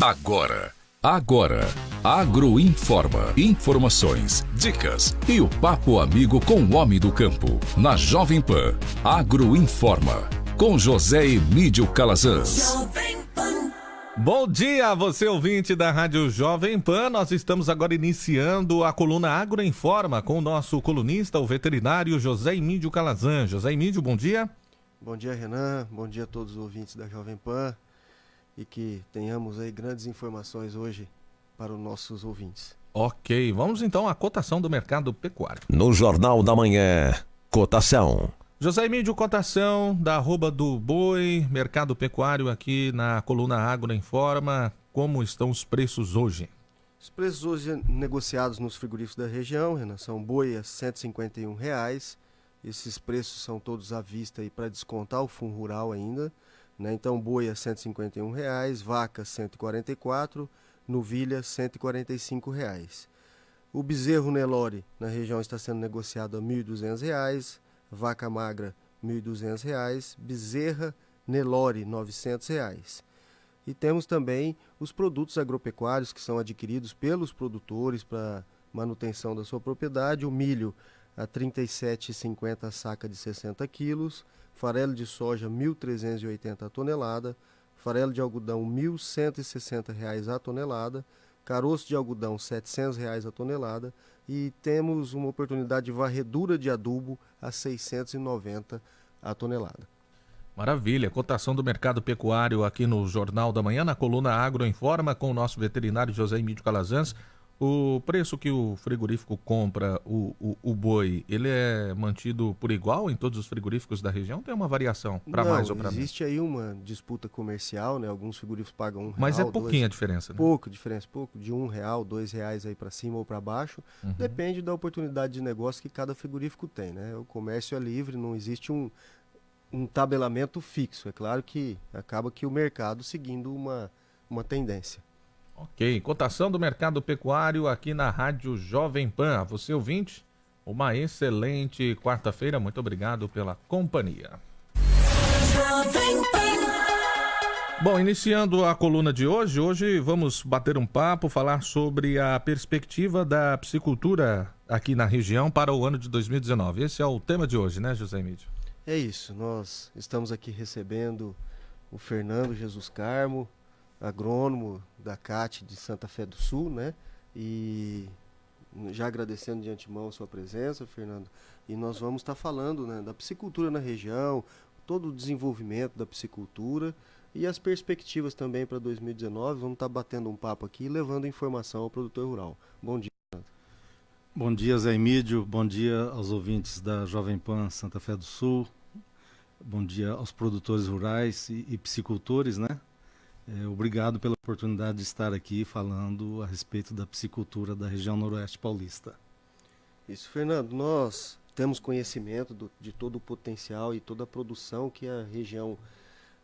Agora, Agroinforma. Informações, dicas e o papo amigo com o homem do campo. Na Jovem Pan, Agroinforma. Com José Emídio Calazans. Bom dia, você ouvinte da Rádio Jovem Pan. Nós estamos agora iniciando a coluna Agroinforma com o nosso colunista, o veterinário José Emídio Calazans. José Emídio, bom dia. Bom dia, Renan. Bom dia a todos os ouvintes da Jovem Pan. E que tenhamos aí grandes informações hoje para os nossos ouvintes. Ok, vamos então à cotação do mercado pecuário. No Jornal da Manhã, cotação. José Emídio, cotação da arroba do boi, mercado pecuário aqui na coluna Agroinforma. Como estão os preços hoje? Os preços hoje negociados nos frigoríficos da região, Renan, são boi a R$ 151. Esses preços são todos à vista aí para descontar o fundo rural ainda. Né? Então, boi a R$ 151, vaca R$ 144, novilha R$ 145. O bezerro Nelore na região está sendo negociado a R$ 1.200, vaca magra R$ 1.200, bezerra Nelore R$ 900. E temos também os produtos agropecuários que são adquiridos pelos produtores para manutenção da sua propriedade. O milho a R$ 37,50 a saca de 60 quilos, farelo de soja R$ 1.380 a tonelada, farelo de algodão R$ 1.160 a tonelada, caroço de algodão R$ 700 a tonelada e temos uma oportunidade de varredura de adubo a R$ 690 a tonelada. Maravilha, cotação do mercado pecuário aqui no Jornal da Manhã, na coluna Agroinforma com o nosso veterinário José Emídio Calazans. O preço que o frigorífico compra o boi, ele é mantido por igual em todos os frigoríficos da região? Tem uma variação para mais ou para menos? Existe aí uma disputa comercial, né? Alguns frigoríficos pagam R$1. Mas é pouquinha a diferença, né? Pouco, diferença, pouco, de R$1, R$2 aí para cima ou para baixo. Depende da oportunidade de negócio que cada frigorífico tem, né? O comércio é livre, não existe um tabelamento fixo. É claro que acaba que o mercado seguindo uma tendência. Ok, cotação do mercado pecuário aqui na Rádio Jovem Pan. A você, ouvinte, uma excelente quarta-feira. Muito obrigado pela companhia. Bom, iniciando a coluna de hoje vamos bater um papo, falar sobre a perspectiva da piscicultura aqui na região para o ano de 2019. Esse é o tema de hoje, né, José Emídio? É isso, nós estamos aqui recebendo o Fernando Jesus Carmo, agrônomo da CAT de Santa Fé do Sul, né? E já agradecendo de antemão a sua presença, Fernando. E nós vamos estar falando, né, da piscicultura na região, todo o desenvolvimento da piscicultura e as perspectivas também para 2019. Vamos estar batendo um papo aqui e levando informação ao produtor rural. Bom dia, Fernando. Bom dia, Zé Emídio. Bom dia aos ouvintes da Jovem Pan Santa Fé do Sul. Bom dia aos produtores rurais e piscicultores, né? Obrigado pela oportunidade de estar aqui falando a respeito da piscicultura da região noroeste paulista. Isso, Fernando, nós temos conhecimento de todo o potencial e toda a produção que a região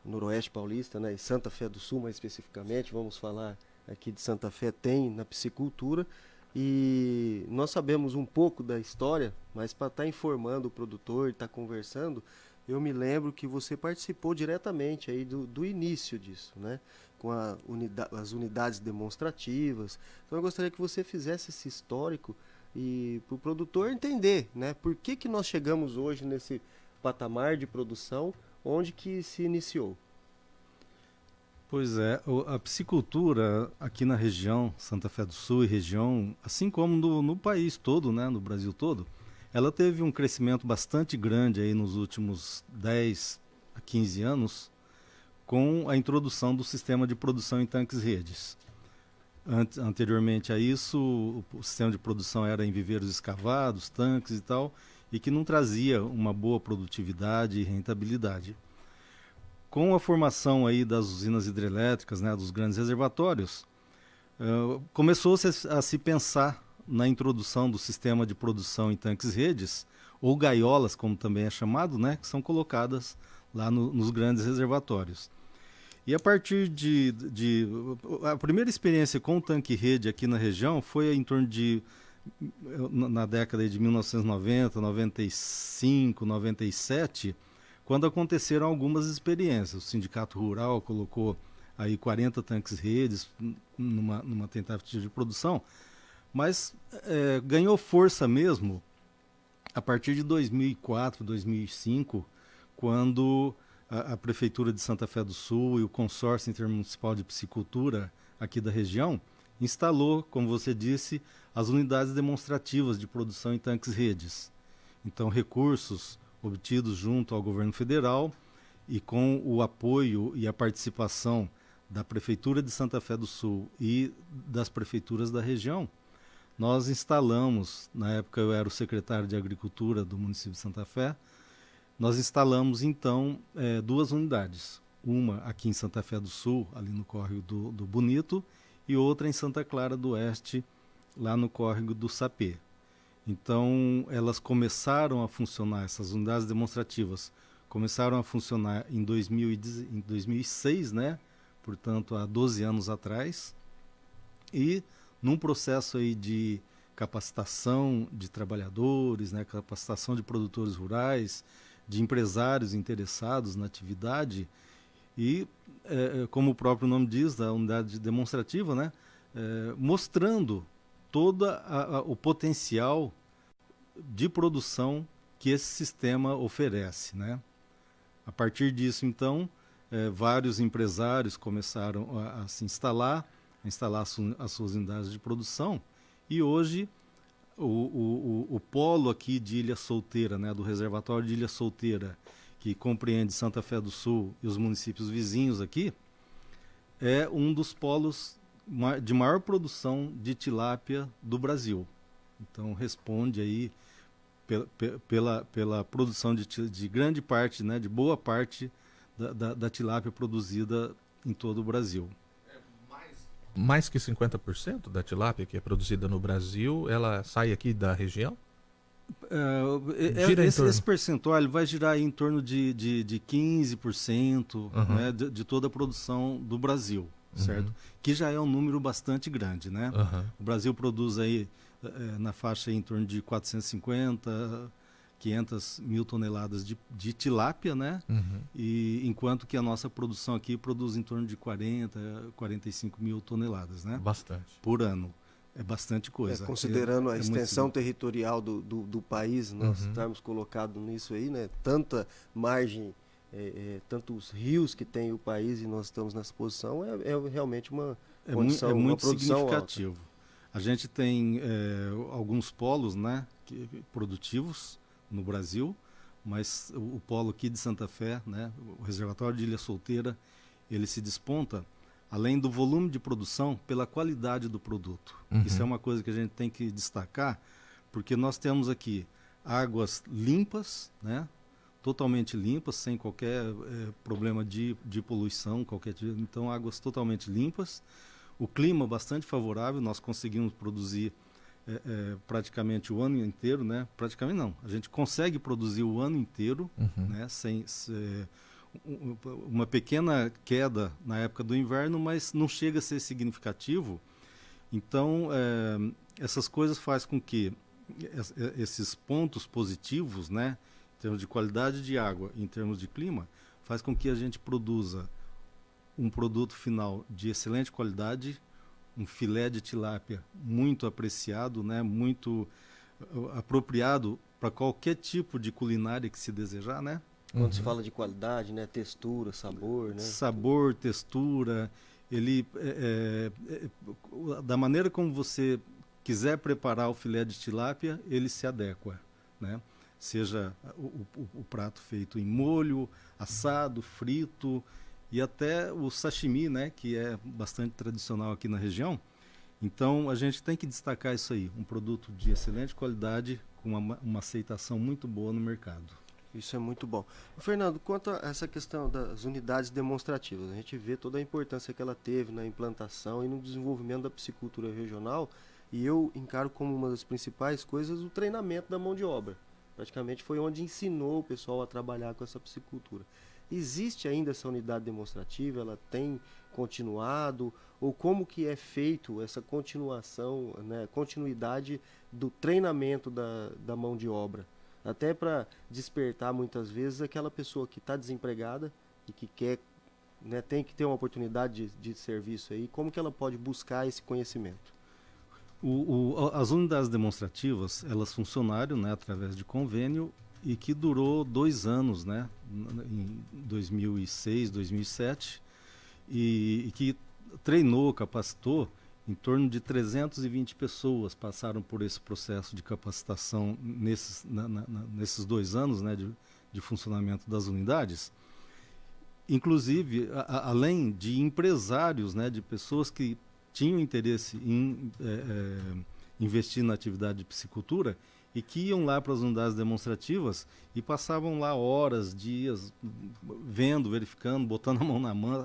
noroeste paulista, né, e Santa Fé do Sul mais especificamente, vamos falar aqui de Santa Fé, tem na piscicultura. E nós sabemos um pouco da história, mas para estar informando o produtor, estar conversando, eu me lembro que você participou diretamente aí do início disso, né? Com as unidades demonstrativas. Então eu gostaria que você fizesse esse histórico e para o produtor entender, né? Por que nós chegamos hoje nesse patamar de produção, onde que se iniciou. Pois é, a piscicultura aqui na região, Santa Fé do Sul e região, assim como no país todo, né, no Brasil todo, ela teve um crescimento bastante grande aí nos últimos 10 a 15 anos com a introdução do sistema de produção em tanques-redes. Anteriormente a isso, o sistema de produção era em viveiros escavados, tanques e tal, e que não trazia uma boa produtividade e rentabilidade. Com a formação aí das usinas hidrelétricas, né, dos grandes reservatórios, começou-se a se pensar na introdução do sistema de produção em tanques-redes, ou gaiolas, como também é chamado, né, que são colocadas lá nos grandes reservatórios. E a partir a primeira experiência com tanque-rede aqui na região foi em torno de, na década de 1990, 95, 97, quando aconteceram algumas experiências. O Sindicato Rural colocou aí 40 tanques redes numa tentativa de produção, mas ganhou força mesmo a partir de 2004, 2005, quando a Prefeitura de Santa Fé do Sul e o Consórcio Intermunicipal de Piscicultura aqui da região instalou, como você disse, as unidades demonstrativas de produção em tanques redes. Então, recursos obtidos junto ao governo federal e com o apoio e a participação da Prefeitura de Santa Fé do Sul e das prefeituras da região, nós instalamos, na época eu era o secretário de Agricultura do município de Santa Fé, nós instalamos então 2 unidades, uma aqui em Santa Fé do Sul, ali no córrego do Bonito, e outra em Santa Clara do Oeste, lá no córrego do Sapê. Então, elas começaram a funcionar, essas unidades demonstrativas, começaram a funcionar em 2006, né? Portanto, há 12 anos atrás, e num processo aí de capacitação de trabalhadores, né? Capacitação de produtores rurais, de empresários interessados na atividade, e, como o próprio nome diz, da unidade demonstrativa, né? Mostrando todo o potencial de produção que esse sistema oferece, né? A partir disso, então, vários empresários começaram a se instalar as suas unidades de produção, e hoje o polo aqui de Ilha Solteira, né, do reservatório de Ilha Solteira, que compreende Santa Fé do Sul e os municípios vizinhos aqui, é um dos polos de maior produção de tilápia do Brasil. Então responde aí pela produção de grande parte, né, de boa parte da tilápia produzida em todo o Brasil. Mais que 50% da tilápia que é produzida no Brasil, ela sai aqui da região? Esse percentual vai girar aí em torno de 15%, né, de toda a produção do Brasil, certo? Que já é um número bastante grande, né? O Brasil produz aí na faixa aí em torno de 450, 500 mil toneladas de tilápia, né? E enquanto que a nossa produção aqui produz em torno de 40, 45 mil toneladas, né? Bastante. Por ano. É bastante coisa. Considerando a extensão territorial do país, nós estamos colocados nisso aí, né? Tanta margem, tantos rios que tem o país e nós estamos nessa posição, é realmente uma condição, muito uma produção significativo. alta. A gente tem alguns polos, né, produtivos no Brasil, mas o polo aqui de Santa Fé, né, o reservatório de Ilha Solteira, ele se desponta, além do volume de produção, pela qualidade do produto. Isso é uma coisa que a gente tem que destacar, porque nós temos aqui águas limpas, né, totalmente limpas, sem qualquer problema de poluição, então águas totalmente limpas. O clima bastante favorável, nós conseguimos produzir praticamente o ano inteiro, né? Praticamente não, a gente consegue produzir o ano inteiro, né? Sem uma pequena queda na época do inverno, mas não chega a ser significativo. Então, essas coisas fazem com que esses pontos positivos, né, em termos de qualidade de água e em termos de clima, faz com que a gente produza um produto final de excelente qualidade, um filé de tilápia muito apreciado, né, muito apropriado para qualquer tipo de culinária que se desejar, né? Quando se fala de qualidade, né, textura, sabor, né? Sabor, textura, ele da maneira como você quiser preparar o filé de tilápia, ele se adequa, né? Seja o prato feito em molho, assado, frito, e até o sashimi, né, que é bastante tradicional aqui na região. Então, a gente tem que destacar isso aí, um produto de excelente qualidade, com uma aceitação muito boa no mercado. Isso é muito bom. Fernando, quanto a essa questão das unidades demonstrativas, a gente vê toda a importância que ela teve na implantação e no desenvolvimento da piscicultura regional, e eu encaro como uma das principais coisas o treinamento da mão de obra. Praticamente foi onde ensinou o pessoal a trabalhar com essa piscicultura. Existe ainda essa unidade demonstrativa? Ela tem continuado? Ou como que é feito essa continuação, né, continuidade do treinamento da mão de obra? Até para despertar muitas vezes aquela pessoa que está desempregada e que quer né, tem que ter uma oportunidade de serviço aí, como que ela pode buscar esse conhecimento? As unidades demonstrativas, elas funcionaram, né, através de convênio e que durou 2 anos, né, em 2006, 2007, e que treinou, capacitou em torno de 320 pessoas passaram por esse processo de capacitação nesses 2 anos, né, de funcionamento das unidades. Inclusive, além de empresários, né, de pessoas que tinham interesse em investir na atividade de piscicultura e que iam lá para as unidades demonstrativas e passavam lá horas, dias, vendo, verificando, botando a mão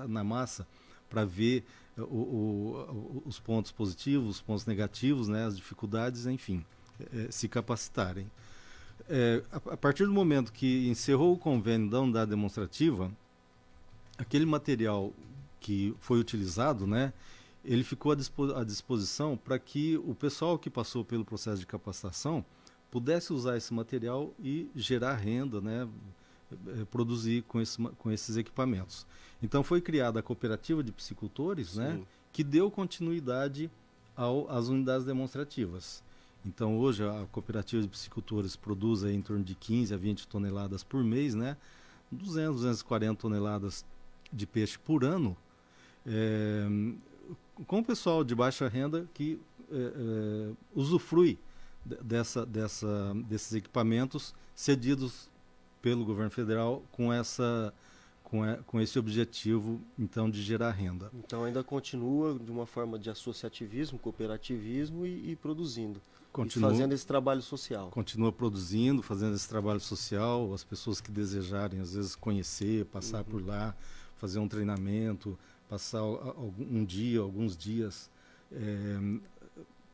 na massa para ver os pontos positivos, os pontos negativos, né, as dificuldades, enfim, se capacitarem. A partir do momento que encerrou o convênio da unidade demonstrativa, aquele material que foi utilizado, né, ele ficou à disposição para que o pessoal que passou pelo processo de capacitação pudesse usar esse material e gerar renda, né, produzir com esses equipamentos. Então foi criada a cooperativa de piscicultores, né, que deu continuidade às unidades demonstrativas. Então hoje a cooperativa de piscicultores produz aí em torno de 15 a 20 toneladas por mês, né, 240 toneladas de peixe por ano, com o pessoal de baixa renda que usufrui desses equipamentos cedidos pelo governo federal com esse objetivo, então, de gerar renda. Então ainda continua de uma forma de associativismo, cooperativismo e produzindo. Continua, e fazendo esse trabalho social. Continua produzindo, fazendo esse trabalho social, as pessoas que desejarem, às vezes, conhecer, passar por lá, fazer um treinamento, passar um dia, alguns dias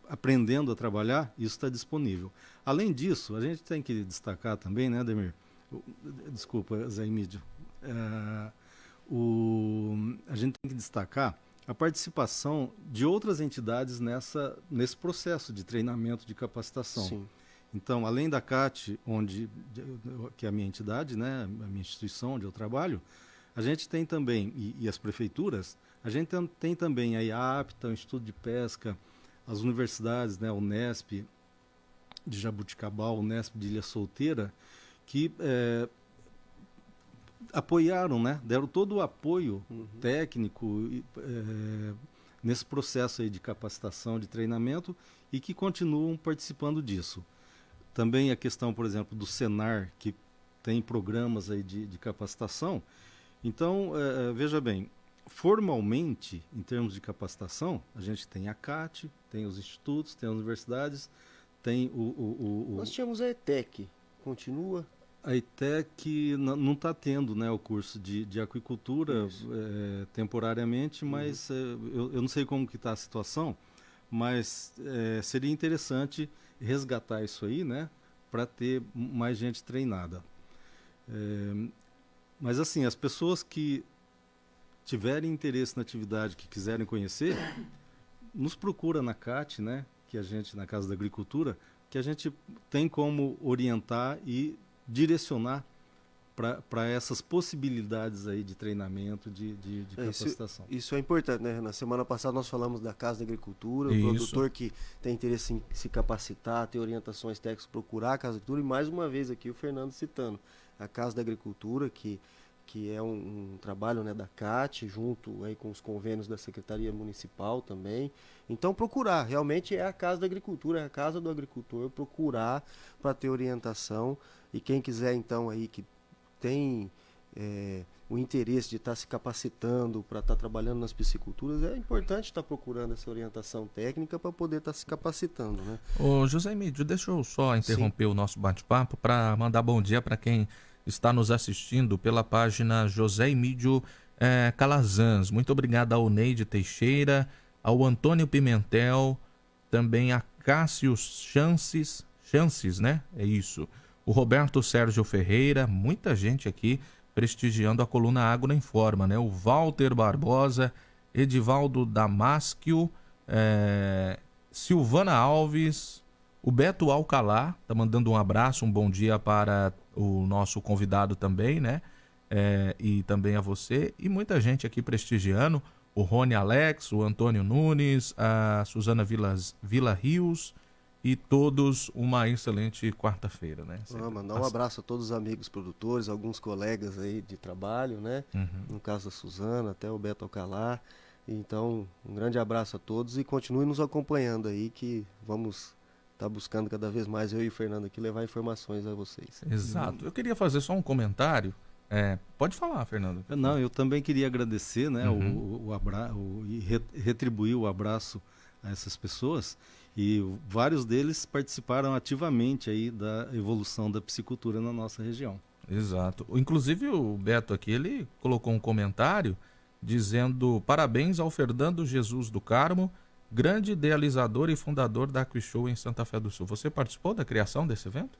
aprendendo a trabalhar, isso está disponível. Além disso, a gente tem que destacar também, né, Ademir? Desculpa, Zé Emídio. A gente tem que destacar a participação de outras entidades nesse processo de treinamento, de capacitação. Sim. Então, além da CAT, que é a minha entidade, né, a minha instituição onde eu trabalho, a gente tem também, e as prefeituras, a gente tem também a IAPTA, o Instituto de Pesca, as universidades, né, a Unesp de Jabuticabal, a Unesp de Ilha Solteira, que apoiaram, né, deram todo o apoio técnico nesse processo aí de capacitação, de treinamento, e que continuam participando disso. Também a questão, por exemplo, do Senar, que tem programas aí de capacitação. Então, veja bem, formalmente, em termos de capacitação, a gente tem a CAT, tem os institutos, tem as universidades, tem Nós tínhamos a ETEC, continua? A ETEC não está tendo, né, o curso de aquicultura temporariamente, mas eu não sei como que está a situação, mas seria interessante resgatar isso aí, né, para ter mais gente treinada. Mas assim, as pessoas que tiverem interesse na atividade, que quiserem conhecer, nos procura na CAT, né, que a gente, na Casa da Agricultura, que a gente tem como orientar e direcionar para essas possibilidades aí de treinamento, de capacitação. Isso é importante, né? Na semana passada nós falamos da Casa da Agricultura, o produtor que tem interesse em se capacitar, ter orientações técnicas, procurar a Casa da Agricultura, e mais uma vez aqui o Fernando citando a Casa da Agricultura, que é um trabalho, né, da CAT, junto aí com os convênios da Secretaria Municipal também. Então procurar, realmente é a Casa da Agricultura, é a Casa do Agricultor, procurar para ter orientação. E quem quiser então aí que tem o interesse de estar se capacitando para estar trabalhando nas pisciculturas, é importante estar procurando essa orientação técnica para poder estar se capacitando, né? Ô José Emídio, deixa eu só interromper o nosso bate-papo para mandar bom dia para quem está nos assistindo pela página José Emídio Calazans. Muito obrigado ao Neide Teixeira, ao Antônio Pimentel, também a Cássio Chances, né? É isso. O Roberto Sérgio Ferreira, muita gente aqui prestigiando a coluna Agro Informa, né? O Walter Barbosa, Edivaldo Damasquio, Silvana Alves, o Beto Alcalá, tá mandando um abraço, um bom dia para o nosso convidado também, né? e também a você, e muita gente aqui prestigiando, o Rony Alex, o Antônio Nunes, a Suzana Vila Rios, e todos uma excelente quarta-feira, né? Mandar um abraço a todos os amigos produtores, alguns colegas aí de trabalho, né? No caso da Suzana, até o Beto Alcalá. Então, um grande abraço a todos e continue nos acompanhando aí, que vamos estar buscando cada vez mais, eu e o Fernando aqui, levar informações a vocês. Exato. Eu queria fazer só um comentário. Pode falar, Fernando. Não, eu também queria agradecer, né, e retribuir o abraço a essas pessoas, e vários deles participaram ativamente aí da evolução da piscicultura na nossa região. Exato. Inclusive o Beto aqui, ele colocou um comentário dizendo: parabéns ao Fernando Jesus do Carmo, grande idealizador e fundador da AquaShow em Santa Fé do Sul. Você participou da criação desse evento?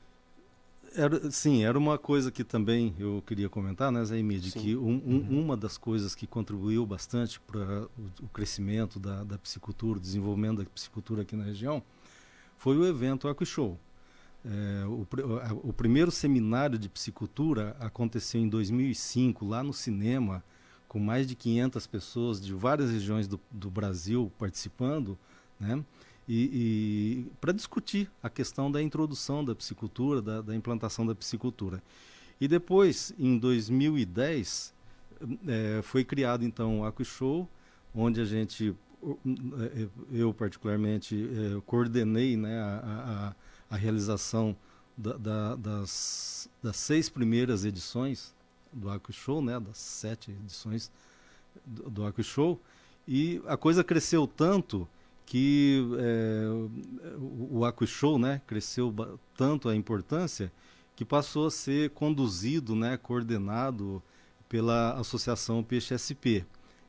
Sim, era uma coisa que também eu queria comentar, né, Zé Emílio, que uma das coisas que contribuiu bastante para o crescimento da piscicultura, o desenvolvimento da piscicultura aqui na região, foi o evento AquaShow. O primeiro seminário de piscicultura aconteceu em 2005, lá no Cinema, com mais de 500 pessoas de várias regiões do Brasil participando, né? E para discutir a questão da introdução da piscicultura, da implantação da piscicultura. E depois, em 2010, foi criado então o AquaShow, onde a gente, eu particularmente, coordenei, né, a realização das 6 primeiras edições do AquaShow, né, das 7 edições do AquaShow, e a coisa cresceu tanto que o AquaShow, né, cresceu tanto a importância que passou a ser conduzido, né, coordenado pela Associação Peixe-SP.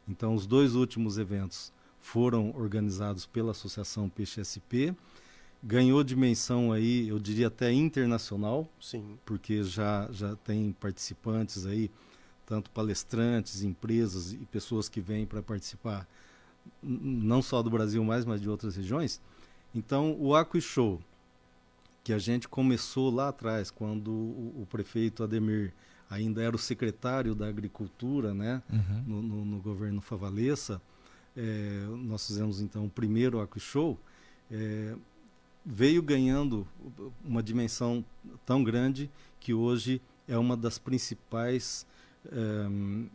Então, os 2 últimos eventos foram organizados pela Associação Peixe-SP, ganhou dimensão aí, eu diria até internacional. Sim. Porque já tem participantes aí, tanto palestrantes, empresas e pessoas que vêm para participar, não só do Brasil mais, mas de outras regiões. Então, o AquaShow, que a gente começou lá atrás, quando o prefeito Ademir ainda era o secretário da Agricultura, né, no governo Favalesa, nós fizemos então o primeiro AquaShow, veio ganhando uma dimensão tão grande que hoje é uma das principais,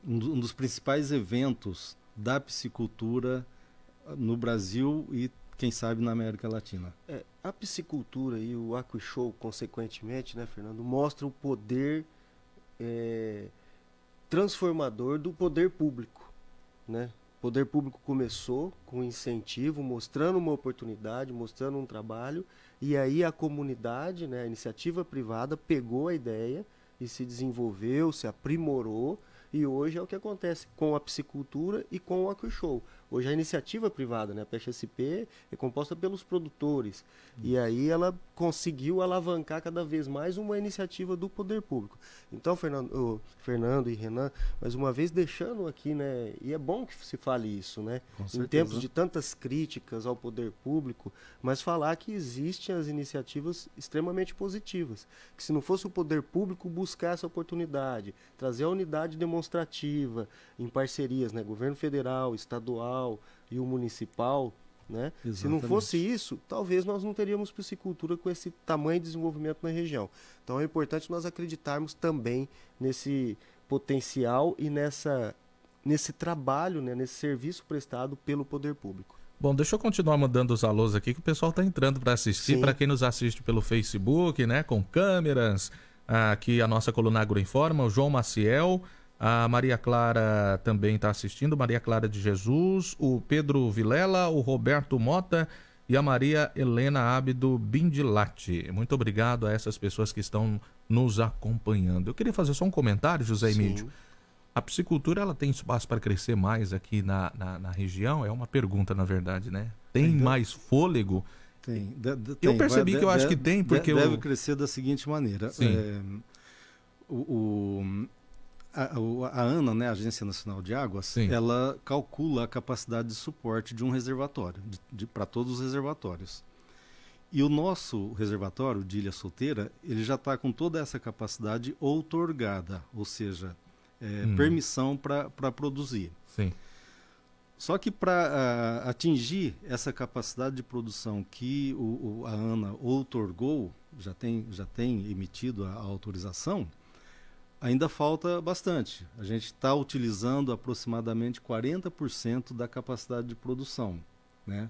um dos principais eventos da piscicultura no Brasil e, quem sabe, na América Latina. A piscicultura e o AquaShow, consequentemente, né, Fernando, mostra o poder transformador do poder público, né? O poder público começou com incentivo, mostrando uma oportunidade, mostrando um trabalho, e aí a comunidade, né, a iniciativa privada, pegou a ideia e se desenvolveu, se aprimorou, e hoje é o que acontece com a piscicultura e com o AquaShow. Hoje a iniciativa privada, né, a Peixe-SP, é composta pelos produtores. E aí ela conseguiu alavancar cada vez mais uma iniciativa do poder público. Então, Fernando e Renan, mais uma vez deixando aqui, né, e é bom que se fale isso, né, em tempos de tantas críticas ao poder público, mas falar que existem as iniciativas extremamente positivas. Que se não fosse o poder público buscar essa oportunidade, trazer a unidade demonstrativa em parcerias, né, governo federal, estadual e o municipal, né? Se não fosse isso, talvez nós não teríamos piscicultura com esse tamanho de desenvolvimento na região. Então é importante nós acreditarmos também nesse potencial e nesse trabalho, né, nesse serviço prestado pelo poder público. Bom, deixa eu continuar mandando os alôs aqui, que o pessoal está entrando para assistir. Para quem nos assiste pelo Facebook, né, com câmeras, aqui a nossa coluna Agroinforma, o João Maciel, a Maria Clara também está assistindo, Maria Clara de Jesus, o Pedro Vilela, o Roberto Mota e a Maria Helena Ábido Bindilati. Muito obrigado a essas pessoas que estão nos acompanhando. Eu queria fazer só um comentário, José Emílio. A piscicultura, ela tem espaço para crescer mais aqui na região? É uma pergunta, na verdade, né? Tem mais fôlego? Tem. Eu percebi que eu acho que tem, porque... Deve crescer da seguinte maneira. A ANA, né, a Agência Nacional de Águas, ela calcula a capacidade de suporte de um reservatório, para todos os reservatórios. E o nosso reservatório de Ilha Solteira, ele já está com toda essa capacidade outorgada, ou seja, permissão para produzir. Sim. Só que para atingir essa capacidade de produção que a ANA outorgou, já tem emitido a autorização, ainda falta bastante. A gente está utilizando aproximadamente 40% da capacidade de produção, né?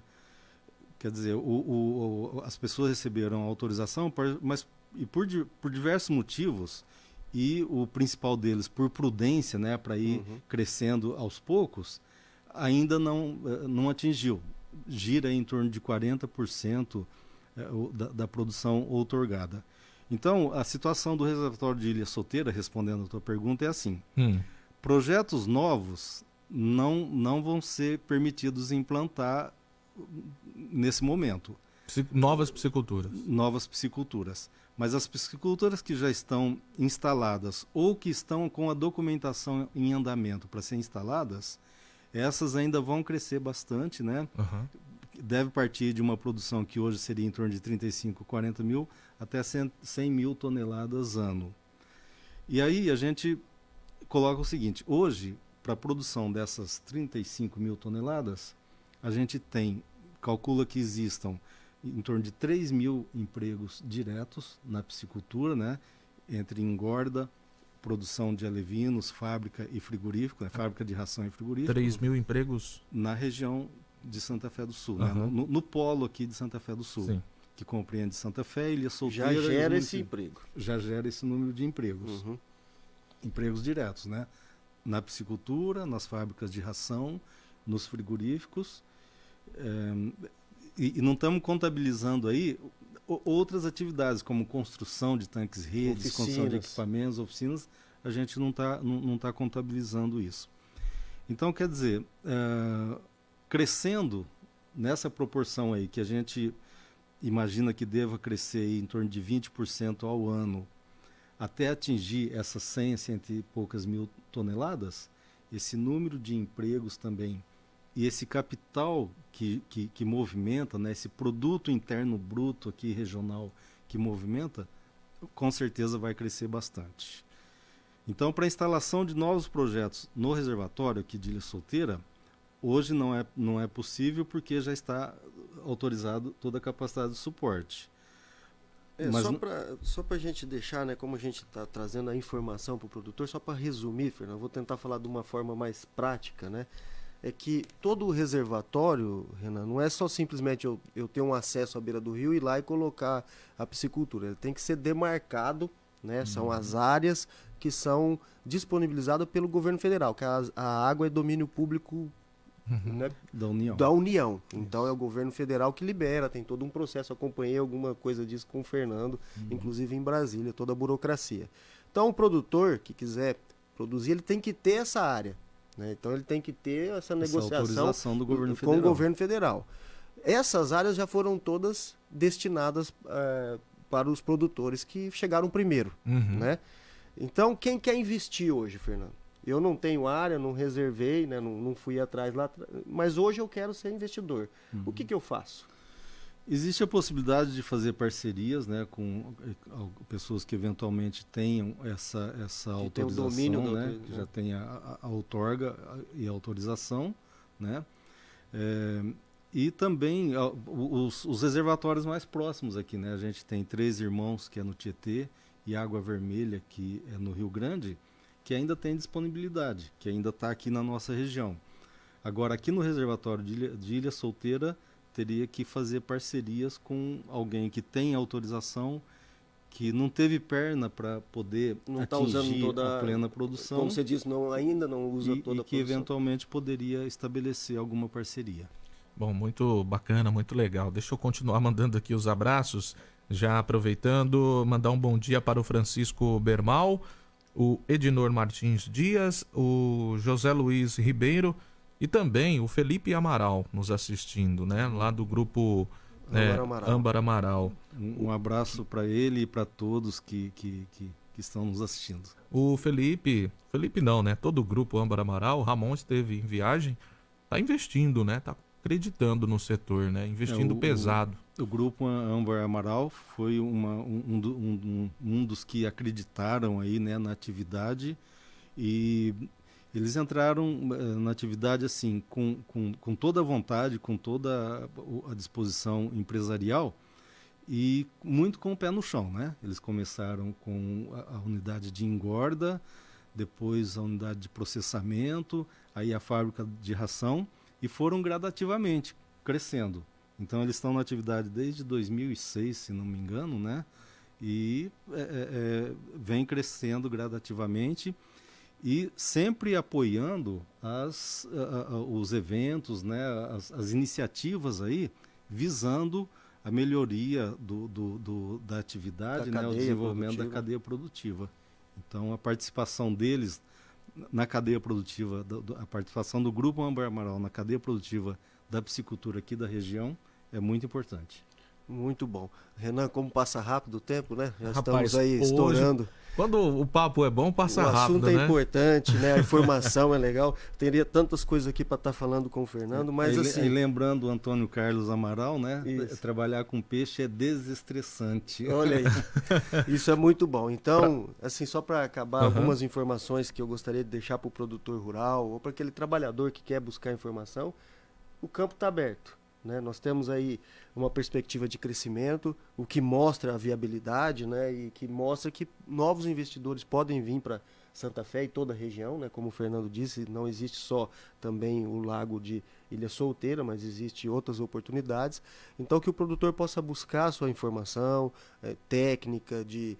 Quer dizer, as pessoas receberam a autorização, mas por diversos motivos, e o principal deles por prudência, né, para ir crescendo aos poucos, ainda não atingiu. Gira em torno de 40% da produção outorgada. Então, a situação do reservatório de Ilha Solteira, respondendo a tua pergunta, é assim. Projetos novos não vão ser permitidos implantar nesse momento. Novas pisciculturas. Novas pisciculturas. Mas as pisciculturas que já estão instaladas ou que estão com a documentação em andamento para ser instaladas, essas ainda vão crescer bastante, né? Deve partir de uma produção que hoje seria em torno de 35, 40 mil até 100 mil toneladas ano. E aí a gente coloca o seguinte, hoje, para a produção dessas 35 mil toneladas, a gente calcula que existam em torno de 3 mil empregos diretos na piscicultura, né? Entre engorda, produção de alevinos, fábrica e frigorífico, né? Fábrica de ração e frigorífico. 3 mil empregos? Na região de Santa Fé do Sul, né? no polo aqui de Santa Fé do Sul, Sim. que compreende Santa Fé, Ilha Solteira... Já gera esse emprego. Já gera esse número de empregos. Empregos diretos, né? Na piscicultura, nas fábricas de ração, nos frigoríficos... E não estamos contabilizando aí outras atividades, como construção de tanques redes, construção de equipamentos, oficinas, a gente não tá contabilizando isso. Então, quer dizer, crescendo nessa proporção aí, que a gente imagina que deva crescer aí em torno de 20% ao ano, até atingir essas 100 e poucas mil toneladas, esse número de empregos também, e esse capital que movimenta, né, esse produto interno bruto aqui regional que movimenta, com certeza vai crescer bastante. Então, para a instalação de novos projetos no reservatório aqui de Ilha Solteira, hoje não é possível porque já está autorizado toda a capacidade de suporte. Mas só para a gente deixar, né, como a gente está trazendo a informação para o produtor, só para resumir, Fernando, vou tentar falar de uma forma mais prática, né? É que todo o reservatório, Renan, não é só simplesmente eu ter um acesso à beira do rio e ir lá e colocar a piscicultura. Ele tem que ser demarcado, né? São as áreas que são disponibilizadas pelo governo federal, que a água é domínio público, né, da União. Então é o governo federal que libera, tem todo um processo. Eu acompanhei alguma coisa disso com o Fernando, inclusive em Brasília, toda a burocracia. Então o produtor que quiser produzir, ele tem que ter essa área. Então ele tem que ter essa negociação do governo com o governo federal. Essas áreas já foram todas destinadas para os produtores que chegaram primeiro. Né? Então, quem quer investir hoje, Fernando? Eu não tenho área, não reservei, né? não fui atrás lá, mas hoje eu quero ser investidor. O que eu faço? Existe a possibilidade de fazer parcerias, né, com pessoas que eventualmente tenham essa autorização, tem o domínio, né, que já tem a outorga e a autorização, né, e também os reservatórios mais próximos aqui, né, a gente tem Três Irmãos, que é no Tietê, e Água Vermelha, que é no Rio Grande, que ainda tem disponibilidade, que ainda está aqui na nossa região. Agora, aqui no reservatório de Ilha Solteira, teria que fazer parcerias com alguém que tem autorização, que não teve perna para poder atingir a plena produção. Como você disse, ainda não usa toda a produção. E que eventualmente poderia estabelecer alguma parceria. Bom, muito bacana, muito legal. Deixa eu continuar mandando aqui os abraços, já aproveitando, mandar um bom dia para o Francisco Bermal, o Edinor Martins Dias, o José Luiz Ribeiro, e também o Felipe Amaral nos assistindo, né? Lá do grupo Âmbar Amaral. Um abraço para ele e para todos que estão nos assistindo. O Felipe não, né? Todo o grupo Âmbar Amaral, o Ramon esteve em viagem, está investindo, né? Está acreditando no setor, né? Investindo pesado. O grupo Âmbar Amaral foi um dos que acreditaram aí, né, na atividade E eles entraram na atividade assim com toda a vontade, com toda a disposição empresarial e muito com o pé no chão, né? Eles começaram com a unidade de engorda, depois a unidade de processamento, aí a fábrica de ração e foram gradativamente crescendo. Então eles estão na atividade desde 2006, se não me engano, né? E vem crescendo gradativamente e sempre apoiando os eventos, né? As iniciativas aí visando a melhoria da atividade, né? O desenvolvimento da cadeia produtiva. Então, a participação deles na cadeia produtiva, a participação do Grupo Âmbar Amaral na cadeia produtiva da piscicultura aqui da região é muito importante. Muito bom. Renan, como passa rápido o tempo, né? Já Rapaz, estamos aí estourando. Quando o papo é bom, passa rápido, O assunto é né? importante, né? A informação é legal. Teria tantas coisas aqui para estar falando com o Fernando, mas assim... E lembrando o Antônio Carlos Amaral, né? Isso. Trabalhar com peixe é desestressante. Olha aí, isso é muito bom. Então, assim, só para acabar, algumas informações que eu gostaria de deixar para o produtor rural ou para aquele trabalhador que quer buscar informação, o campo está aberto, né? Nós temos aí uma perspectiva de crescimento, o que mostra a viabilidade, né? E que mostra que novos investidores podem vir para Santa Fé e toda a região, né? Como o Fernando disse, não existe só também o lago de Ilha Solteira, mas existe outras oportunidades. Então, que o produtor possa buscar a sua informação técnica de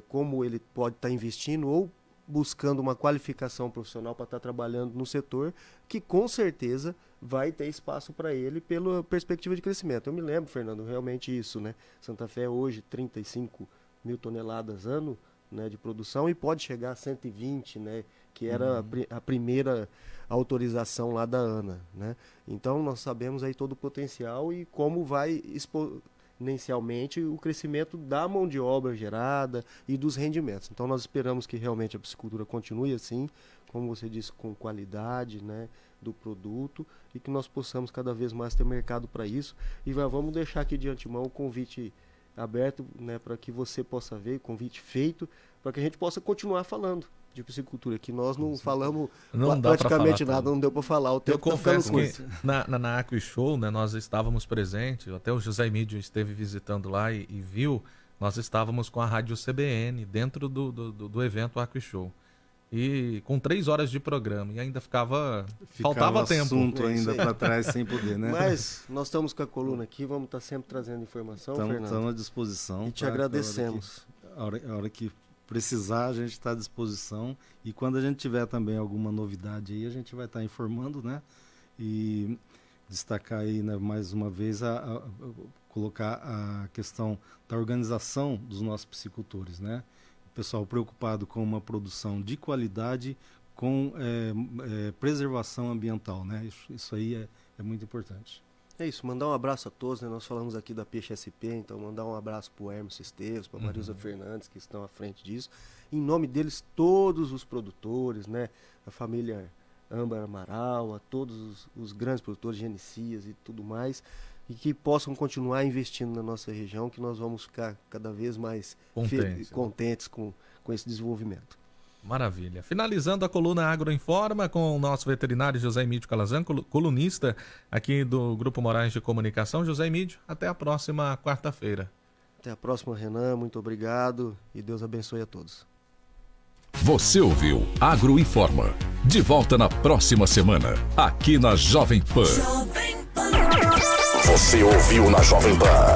como ele pode estar investindo ou buscando uma qualificação profissional para estar trabalhando no setor, que com certeza vai ter espaço para ele pela perspectiva de crescimento. Eu me lembro, Fernando, realmente isso, né? Santa Fé hoje 35 mil toneladas ano, né, de produção e pode chegar a 120, né, que era a primeira autorização lá da ANA, né? Então nós sabemos aí todo o potencial e como vai exponencialmente o crescimento da mão de obra gerada e dos rendimentos. Então nós esperamos que realmente a piscicultura continue assim, como você disse, com qualidade, né, do produto e que nós possamos cada vez mais ter mercado para isso. E vamos deixar aqui de antemão o convite aberto, né, para que você possa ver, convite feito, para que a gente possa continuar falando de piscicultura, que nós não falamos praticamente nada, não deu para falar. O tempo eu confesso que na AquaShow, né, nós estávamos presentes, até o José Emídio esteve visitando lá e viu, nós estávamos com a Rádio CBN dentro do evento AquaShow. E com 3 horas de programa, e ainda faltava tempo. Assunto ainda para trás sem poder, né? Mas nós estamos com a coluna aqui, vamos estar sempre trazendo informação, Fernando. Estamos à disposição. E te agradecemos. A hora que precisar, a gente está à disposição. E quando a gente tiver também alguma novidade aí, a gente vai estar informando, né? E destacar aí, né, mais uma vez, colocar a questão da organização dos nossos piscicultores, né? Pessoal preocupado com uma produção de qualidade, com preservação ambiental, né? Isso aí é muito importante. É isso, mandar um abraço a todos, né? Nós falamos aqui da Peixe SP, então mandar um abraço para o Hermes Esteves, para a Marilza Fernandes, que estão à frente disso. Em nome deles, todos os produtores, né? A família Âmbar Amaral, a todos os grandes produtores, Genicias e tudo mais, e que possam continuar investindo na nossa região, que nós vamos ficar cada vez mais contentes com esse desenvolvimento. Maravilha. Finalizando a coluna Agroinforma com o nosso veterinário José Emídio Calazan, colunista aqui do Grupo Moraes de Comunicação. José Emídio, até a próxima quarta-feira. Até a próxima, Renan. Muito obrigado e Deus abençoe a todos. Você ouviu Agroinforma. De volta na próxima semana, aqui na Jovem Pan. Você ouviu na Jovem Pan.